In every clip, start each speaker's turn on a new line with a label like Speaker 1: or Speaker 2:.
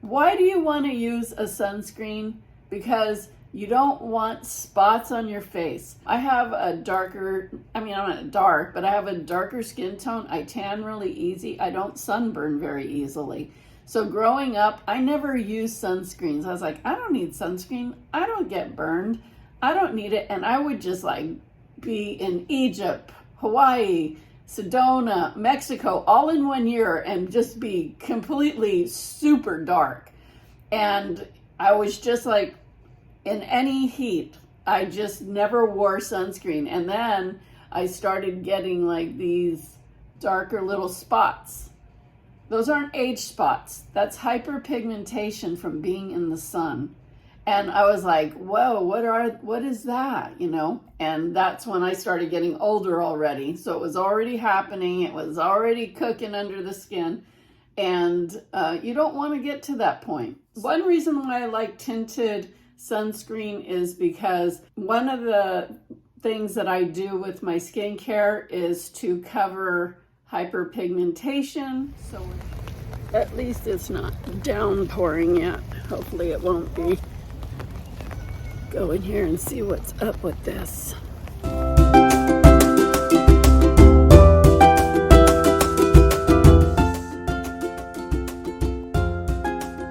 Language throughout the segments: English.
Speaker 1: Why do you want to use a sunscreen? Because you don't want spots on your face. I have a darker, I'm not dark, but I have a darker skin tone. I tan really easy. I don't sunburn very easily. So growing up, I never used sunscreens. I was like, I don't need sunscreen. I don't get burned. I don't need it. And I would just like be in Egypt, Hawaii, Sedona, Mexico, all in 1 year and just be completely super dark. And I was just like, in any heat, I just never wore sunscreen. And then I started getting like these darker little spots. Those aren't age spots. That's hyperpigmentation from being in the sun. And I was like, whoa, what is that? And that's when I started getting older already. So it was already happening. It was already cooking under the skin. And you don't want to get to that point. One reason why I like tinted sunscreen is because one of the things that I do with my skincare is to cover hyperpigmentation. So at least it's not downpouring yet. Hopefully it won't be. Go in here and see what's up with this.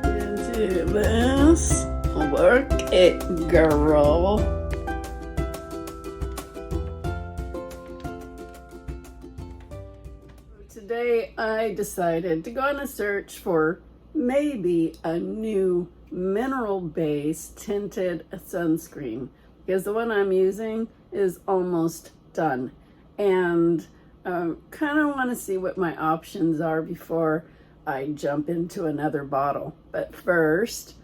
Speaker 1: Into this. Work it, girl. Today I decided to go on a search for maybe a new mineral-based tinted sunscreen because the one I'm using is almost done, and kind of want to see what my options are before I jump into another bottle. But first,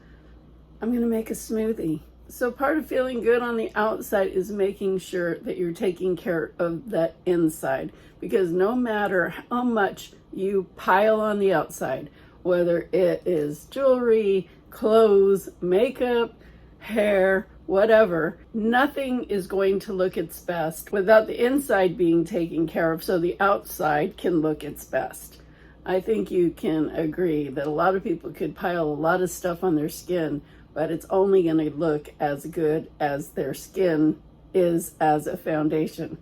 Speaker 1: I'm going to make a smoothie. So part of feeling good on the outside is making sure that you're taking care of that inside, because no matter how much you pile on the outside, whether it is jewelry, clothes, makeup, hair, whatever, nothing is going to look its best without the inside being taken care of so the outside can look its best. I think you can agree that a lot of people could pile a lot of stuff on their skin, but it's only going to look as good as their skin is as a foundation.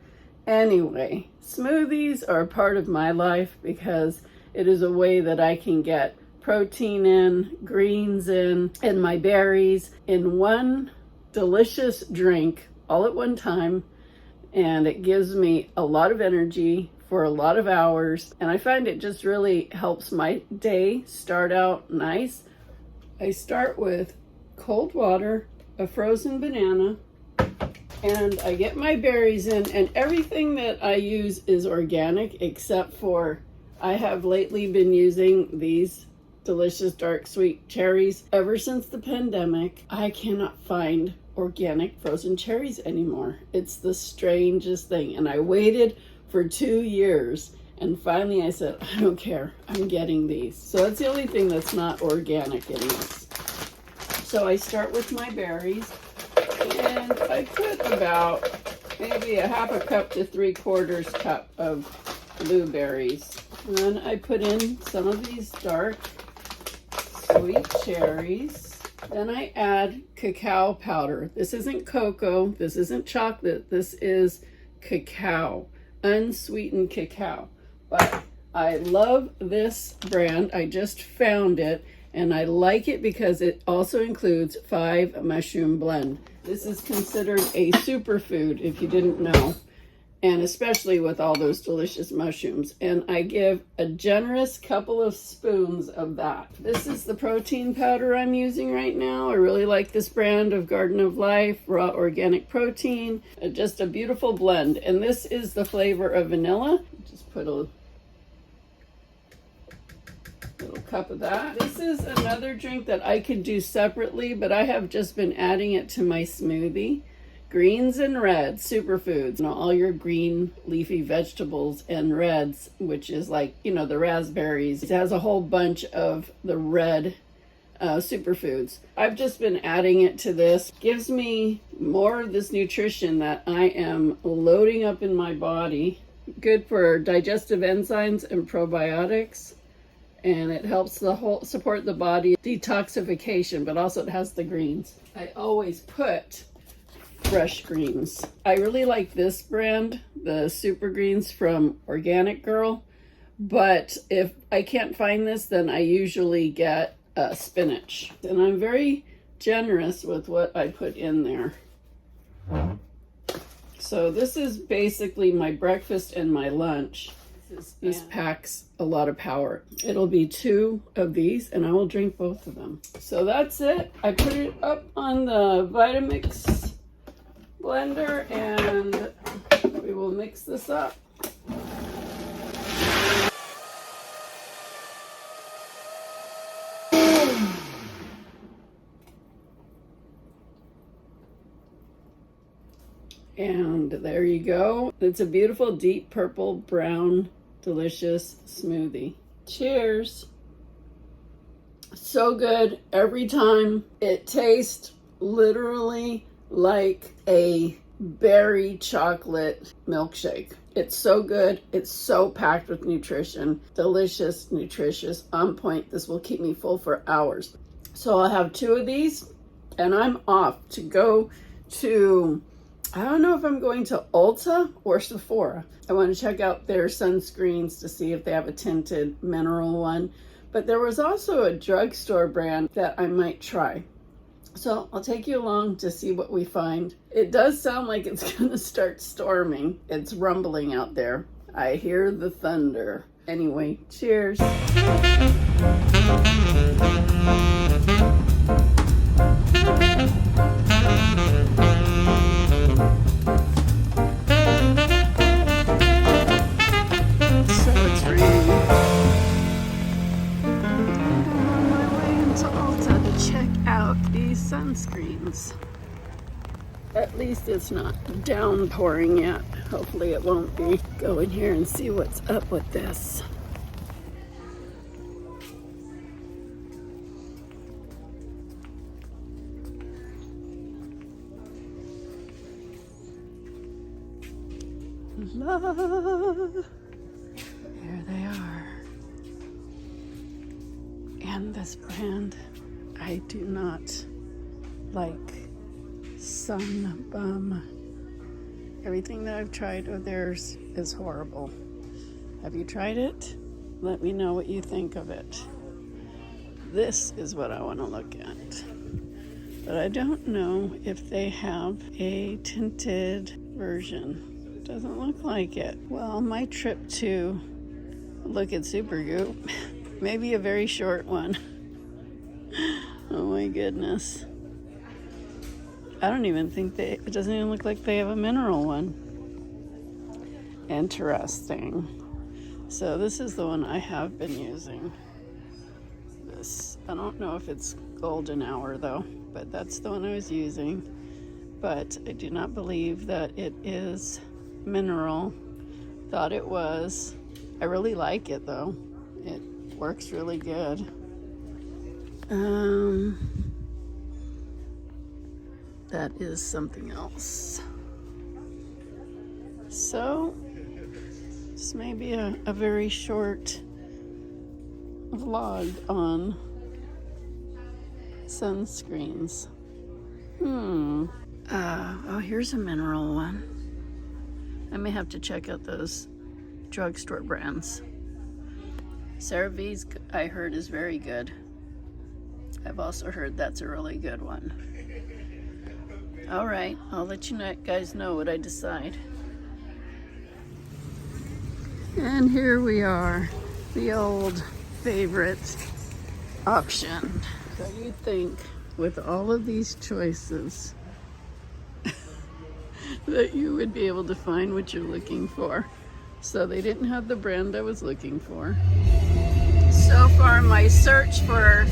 Speaker 1: Anyway, smoothies are a part of my life because it is a way that I can get protein in, greens in, and my berries in one delicious drink all at one time. And it gives me a lot of energy for a lot of hours. And I find it just really helps my day start out nice. I start with cold water, a frozen banana, and I get my berries in, and everything that I use is organic except for I have lately been using these delicious dark sweet cherries. Ever since the pandemic, I cannot find organic frozen cherries anymore. It's the strangest thing, and I waited for 2 years, and finally I said, I don't care, I'm getting these. So that's the only thing that's not organic in this. So I start with my berries, and I put about maybe a half a cup to 3/4 cup of blueberries. Then I put in some of these dark sweet cherries. Then I add cacao powder. This isn't cocoa, this isn't chocolate, this is cacao, unsweetened cacao. But I love this brand. I just found it, and I like it because it also includes 5 mushroom blend. This is considered a superfood if you didn't know, and especially with all those delicious mushrooms. And I give a generous couple of spoons of that. This is the protein powder I'm using right now. I really like this brand of Garden of Life, raw organic protein. Just a beautiful blend. And this is the flavor of vanilla. Just put a little cup of that. This is another drink that I could do separately, but I have just been adding it to my smoothie. Greens and reds, superfoods, all your green leafy vegetables and reds, which is like, the raspberries. It has a whole bunch of the red superfoods. I've just been adding it to this. Gives me more of this nutrition that I am loading up in my body. Good for digestive enzymes and probiotics. and it helps support the body detoxification, but also it has the greens. I always put fresh greens. I really like this brand, the Super Greens from Organic Girl, but if I can't find this, then I usually get spinach, and I'm very generous with what I put in there. So this is basically my breakfast and my lunch. This packs a lot of power. It'll be 2 of these and I will drink both of them. So that's it. I put it up on the Vitamix blender and we will mix this up. And there you go. It's a beautiful deep purple, brown, delicious smoothie. Cheers. So good every time. It tastes literally like a berry chocolate milkshake. It's so good. It's so packed with nutrition. Delicious, nutritious, on point. This will keep me full for hours. So I'll have 2 of these and I'm off to go to, I don't know if I'm going to Ulta or Sephora. I want to check out their sunscreens to see if they have a tinted mineral one. But there was also a drugstore brand that I might try. So I'll take you along to see what we find. It does sound like it's going to start storming. It's rumbling out there. I hear the thunder. Anyway, cheers. Sunscreens. At least it's not downpouring yet. Hopefully it won't be. Go in here and see what's up with this. Love. There they are. And this brand, I do not like. Sun Bum. Everything that I've tried of theirs is horrible. Have you tried it? Let me know what you think of it. This is what I want to look at. But I don't know if they have a tinted version. Doesn't look like it. Well, my trip to look at Supergoop, maybe a very short one. Oh my goodness. I don't even think it doesn't even look like they have a mineral one. Interesting. So this is the one I have been using. This, I don't know if it's golden hour though, but that's the one I was using. But I do not believe that it is mineral. Thought it was. I really like it though. It works really good. That is something else. So, this may be a very short vlog on sunscreens. Oh, here's a mineral one. I may have to check out those drugstore brands. CeraVe's, I heard, is very good. I've also heard that's a really good one. All right, I'll let you guys know what I decide. And here we are, the old favorite option. So you think with all of these choices that you would be able to find what you're looking for. So they didn't have the brand I was looking for. So far my search for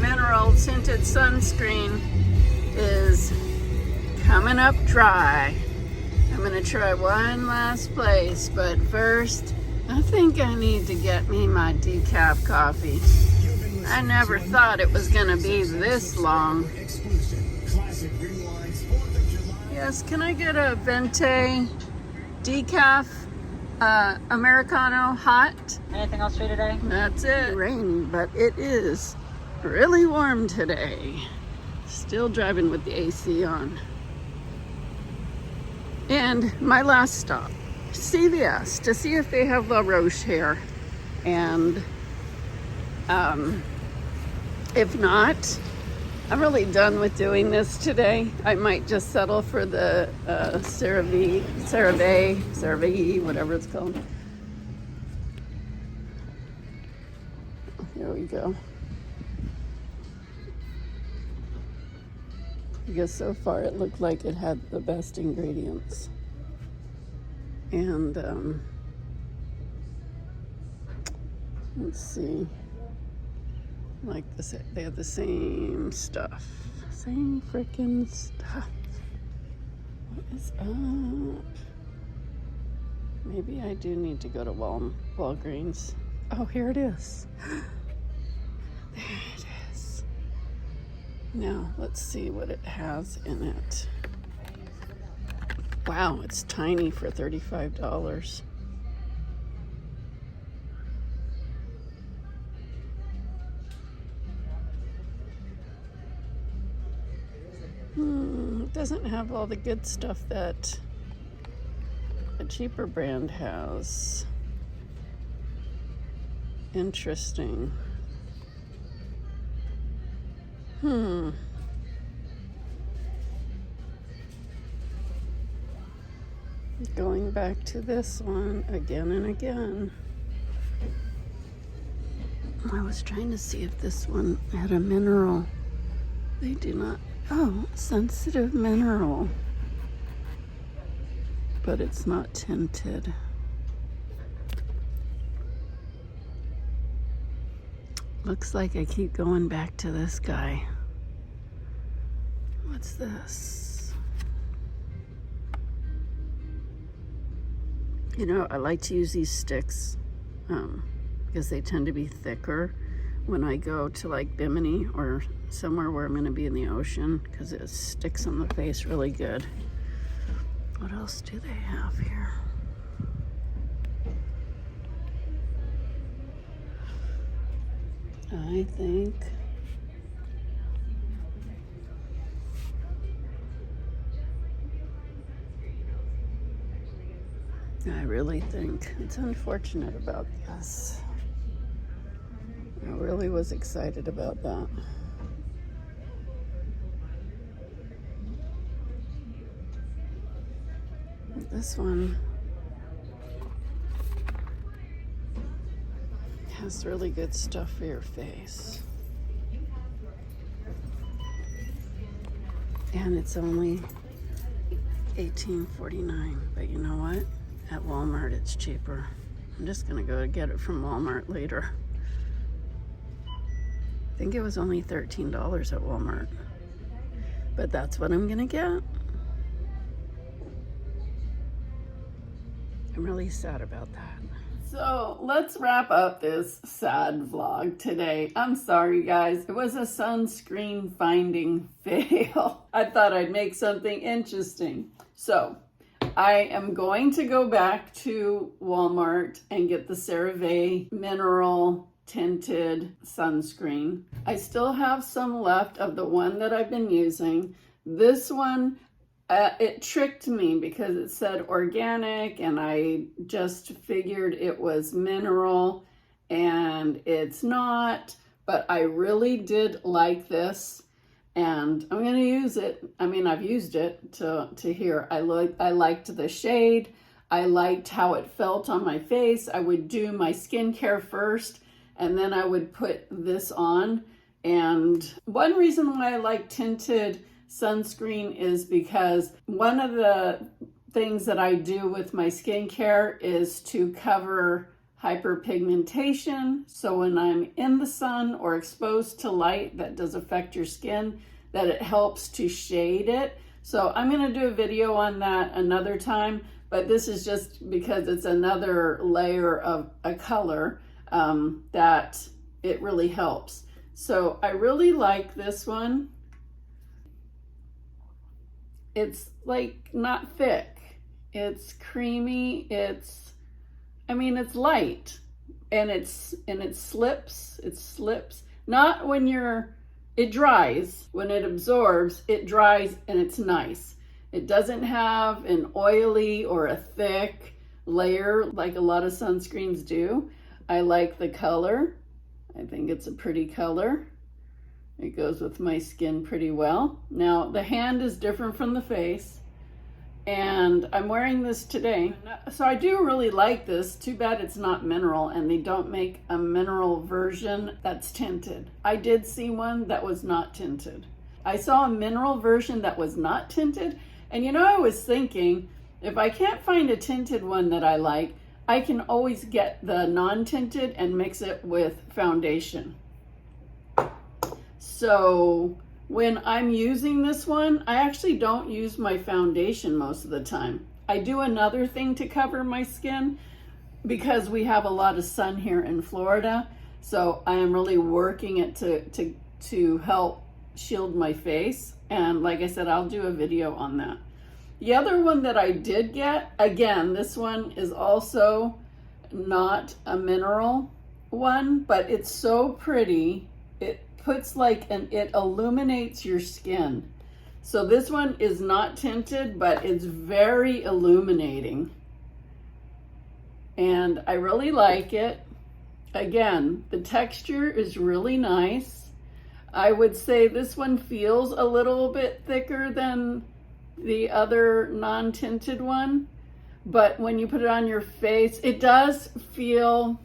Speaker 1: mineral tinted sunscreen is coming up dry. I'm gonna try one last place, but first I think I need to get me my decaf coffee. I never thought it was gonna be this long. Yes, can I get a Venti decaf? Americano hot.
Speaker 2: Anything else for you today?
Speaker 1: That's it. Rainy, but it is really warm today. Still driving with the AC on. And my last stop, CVS, to see if they have La Roche hair. And if not, I'm really done with doing this today. I might just settle for the CeraVe, whatever it's called. Here we go. I guess so far it looked like it had the best ingredients. And let's see. Like this, they have the same stuff. Same freaking stuff. What is up? Maybe I do need to go to Walgreens. Oh, here it is. There it is. Now, let's see what it has in it. Wow, it's tiny for $35. It doesn't have all the good stuff that a cheaper brand has. Interesting. Going back to this one again and again. I was trying to see if this one had a mineral. They do not. Oh, sensitive mineral. But it's not tinted. Looks like I keep going back to this guy. What's this? You know, I like to use these sticks because they tend to be thicker when I go to like Bimini or somewhere where I'm going to be in the ocean, because it sticks on the face really good. What else do they have here? I think I really think it's unfortunate about this. I really was excited about that. This one has really good stuff for your face. And it's only $18.49. But you know what? At Walmart it's cheaper. I'm just gonna go get it from Walmart later. I think it was only $13 at Walmart. But that's what I'm gonna get. I'm really sad about that. So let's wrap up this sad vlog today. I'm sorry guys, it was a sunscreen finding fail. I thought I'd make something interesting. So I am going to go back to Walmart and get the CeraVe Mineral Tinted Sunscreen. I still have some left of the one that I've been using. This one, it tricked me because it said organic and I just figured it was mineral, and it's not, but I really did like this and I'm going to use it. I mean, I've used it to here. I liked the shade. I liked how it felt on my face. I would do my skincare first and then I would put this on. And one reason why I like tinted sunscreen is because one of the things that I do with my skincare is to cover hyperpigmentation. So when I'm in the sun or exposed to light that does affect your skin, that it helps to shade it. So I'm going to do a video on that another time, but this is just because it's another layer of a color that it really helps. So I really like this one. It's like not thick, it's creamy, it's I mean, it's light and it slips, not when it dries. When it absorbs, it dries and it's nice. It doesn't have an oily or a thick layer like a lot of sunscreens do. I like the color. I think it's a pretty color. It goes with my skin pretty well. Now, the hand is different from the face, and I'm wearing this today. So I do really like this. Too bad it's not mineral, and they don't make a mineral version that's tinted. I did see one that was not tinted. I saw a mineral version that was not tinted, and you know, I was thinking, if I can't find a tinted one that I like, I can always get the non-tinted and mix it with foundation. So when I'm using this one, I actually don't use my foundation most of the time. I do another thing to cover my skin because we have a lot of sun here in Florida. So I am really working it to help shield my face. And like I said, I'll do a video on that. The other one that I did get, again, this one is also not a mineral one, but it's so pretty. It puts it illuminates your skin. So this one is not tinted, but it's very illuminating. And I really like it. Again, the texture is really nice. I would say this one feels a little bit thicker than the other non-tinted one, but when you put it on your face, it does feel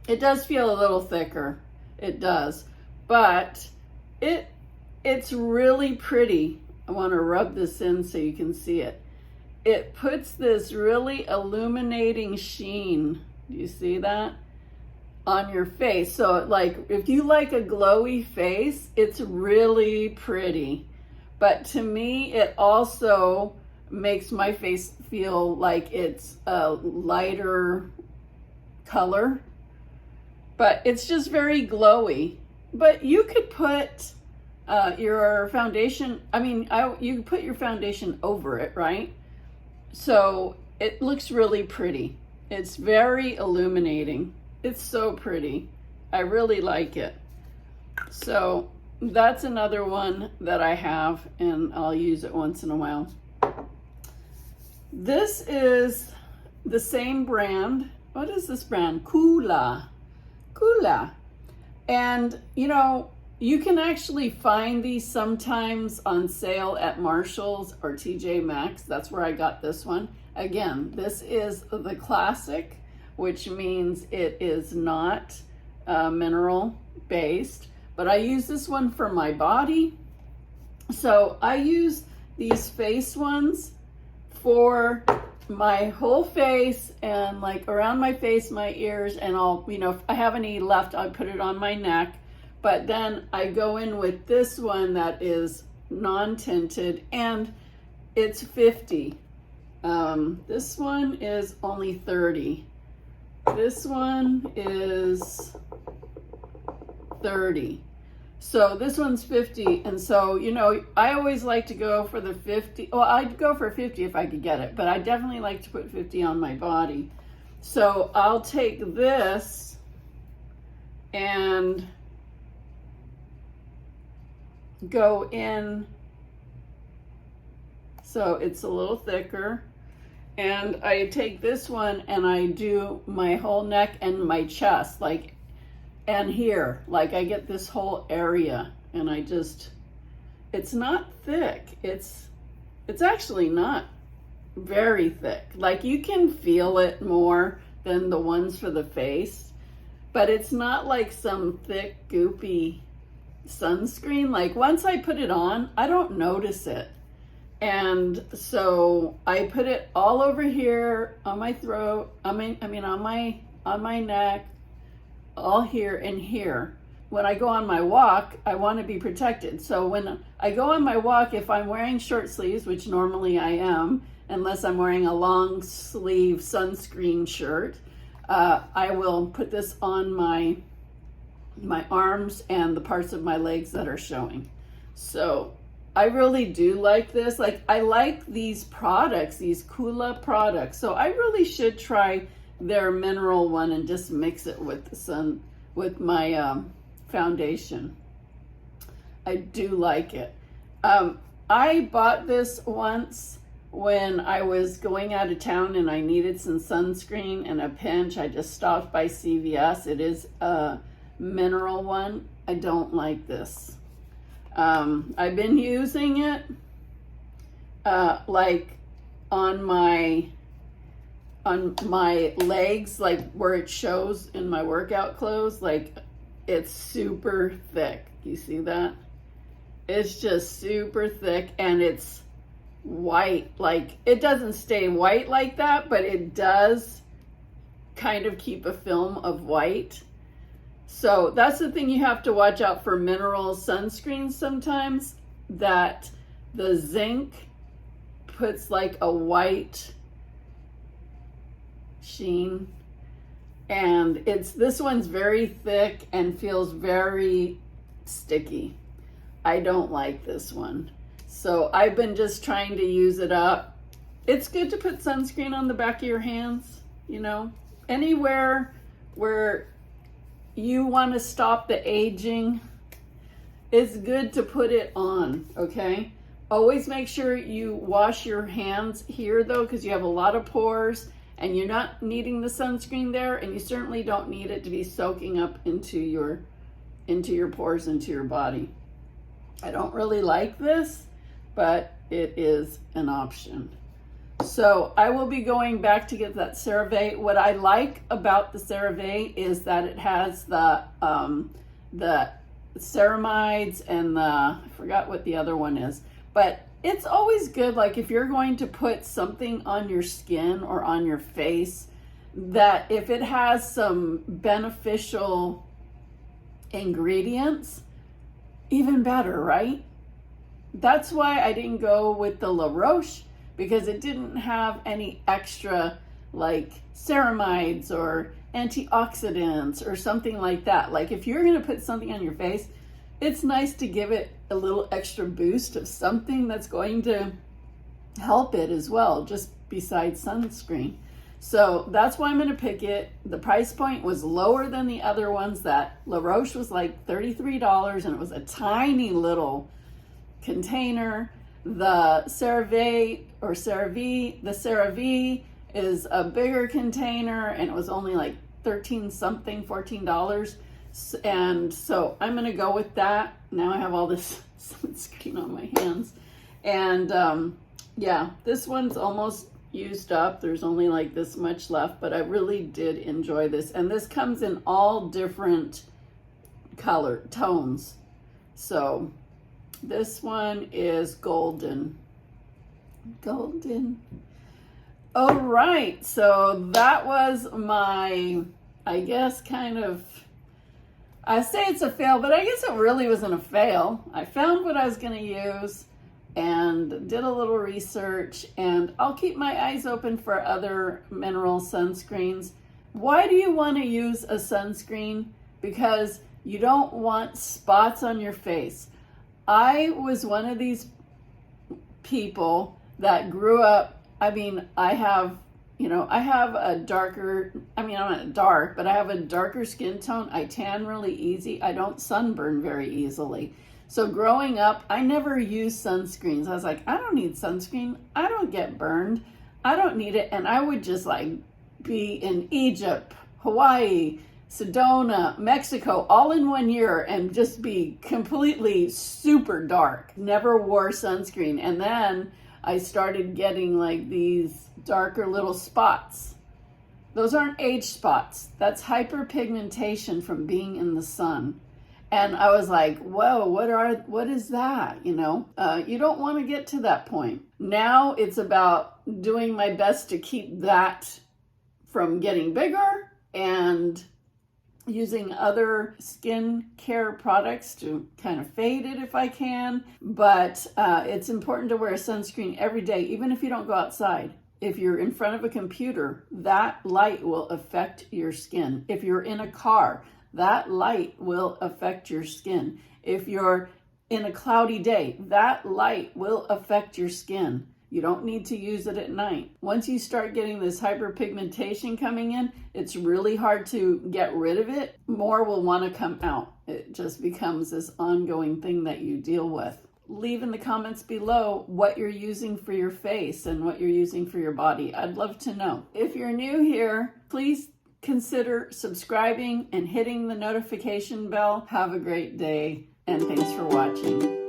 Speaker 1: a little thicker. It does, but it's really pretty. I want to rub this in so you can see it. It puts this really illuminating sheen. Do you see that? On your face. So like if you like a glowy face, it's really pretty. But to me, it also makes my face feel like it's a lighter color. But it's just very glowy. But you could put your foundation, you could put your foundation over it, right? So it looks really pretty. It's very illuminating. It's so pretty. I really like it. So that's another one that I have, and I'll use it once in a while. This is the same brand. What is this brand? Kula. And you know, you can actually find these sometimes on sale at Marshall's or TJ Maxx. That's where I got this one. Again, this is the classic, which means it is not mineral based. But I use this one for my body. So I use these face ones for my whole face and like around my face, my ears, and if I have any left, I'll put it on my neck. But then I go in with this one that is non-tinted, and it's 50. This one is only 30. This one is 30. So this one's 50, and so, I always like to go for the 50. Well, I'd go for 50 if I could get it, but I definitely like to put 50 on my body. So I'll take this and go in, so it's a little thicker. And I take this one and I do my whole neck and my chest, and here, I get this whole area, and it's not thick. It's actually not very thick. You can feel it more than the ones for the face, but it's not like some thick, goopy sunscreen. Once I put it on, I don't notice it. And so I put it all over here on my throat, on my neck, all here and here. When I go on my walk, I want to be protected. So when I go on my walk, if I'm wearing short sleeves, which normally I am, unless I'm wearing a long sleeve sunscreen shirt, I will put this on my arms and the parts of my legs that are showing. So I really do like this. I like these products, these Kula products. So I really should try their mineral one and just mix it with with my foundation. I do like it. I bought this once when I was going out of town and I needed some sunscreen in a pinch. I just stopped by CVS. It is a mineral one. I don't like this. I've been using it like on my legs, like where it shows in my workout clothes. Like, it's super thick. You see that? It's just super thick, and it's white. Like, it doesn't stay white like that, but it does kind of keep a film of white. So that's the thing you have to watch out for mineral sunscreens sometimes, that the zinc puts like a white sheen, and this one's very thick and feels very sticky. I don't like this one. So I've been just trying to use it up. It's good to put sunscreen on the back of your hands, you know, anywhere where you want to stop the aging. It's good to put it on, okay? Always make sure you wash your hands here though, because you have a lot of pores and you're not needing the sunscreen there, and you certainly don't need it to be soaking up into your pores, into your body. I don't really like this, but it is an option. So I will be going back to get that CeraVe. What I like about the CeraVe is that it has the ceramides and I forgot what the other one is, but it's always good, like if you're going to put something on your skin or on your face, that if it has some beneficial ingredients, even better, right? That's why I didn't go with the La Roche, because it didn't have any extra like ceramides or antioxidants or something like that. Like, if you're going to put something on your face, it's nice to give it a little extra boost of something that's going to help it as well, just besides sunscreen. So that's why I'm going to pick it. The price point was lower than the other ones. That La Roche was like $33, and it was a tiny little container. The CeraVe or CeraVe, the CeraVe is a bigger container, and it was only like $14. And so I'm going to go with that. Now I have all this sunscreen on my hands. And yeah, this one's almost used up. There's only like this much left, but I really did enjoy this. And this comes in all different color tones. So this one is golden. All right, so that was my, I guess, kind of, I say it's a fail, but I guess it really wasn't a fail. I found what I was going to use and did a little research, and I'll keep my eyes open for other mineral sunscreens. Why do you want to use a sunscreen? Because you don't want spots on your face. I was one of these people that grew up, I mean, I have a darker, I'm not dark, but I have a darker skin tone. I tan really easy. I don't sunburn very easily. So growing up, I never used sunscreens. I was like, I don't need sunscreen. I don't get burned. I don't need it. And I would just like be in Egypt, Hawaii, Sedona, Mexico, all in 1 year, and just be completely super dark. Never wore sunscreen. And then I started getting like these darker little spots. Those aren't age spots. That's hyperpigmentation from being in the sun. And I was like, whoa, what is that? You don't want to get to that point. Now it's about doing my best to keep that from getting bigger and using other skin care products to kind of fade it if I can. But it's important to wear sunscreen every day, even if you don't go outside. If you're in front of a computer, that light will affect your skin. If you're in a car, that light will affect your skin. If you're in a cloudy day, that light will affect your skin. You don't need to use it at night. Once you start getting this hyperpigmentation coming in, it's really hard to get rid of it. More will want to come out. It just becomes this ongoing thing that you deal with. Leave in the comments below what you're using for your face and what you're using for your body. I'd love to know. If you're new here, please consider subscribing and hitting the notification bell. Have a great day, and thanks for watching.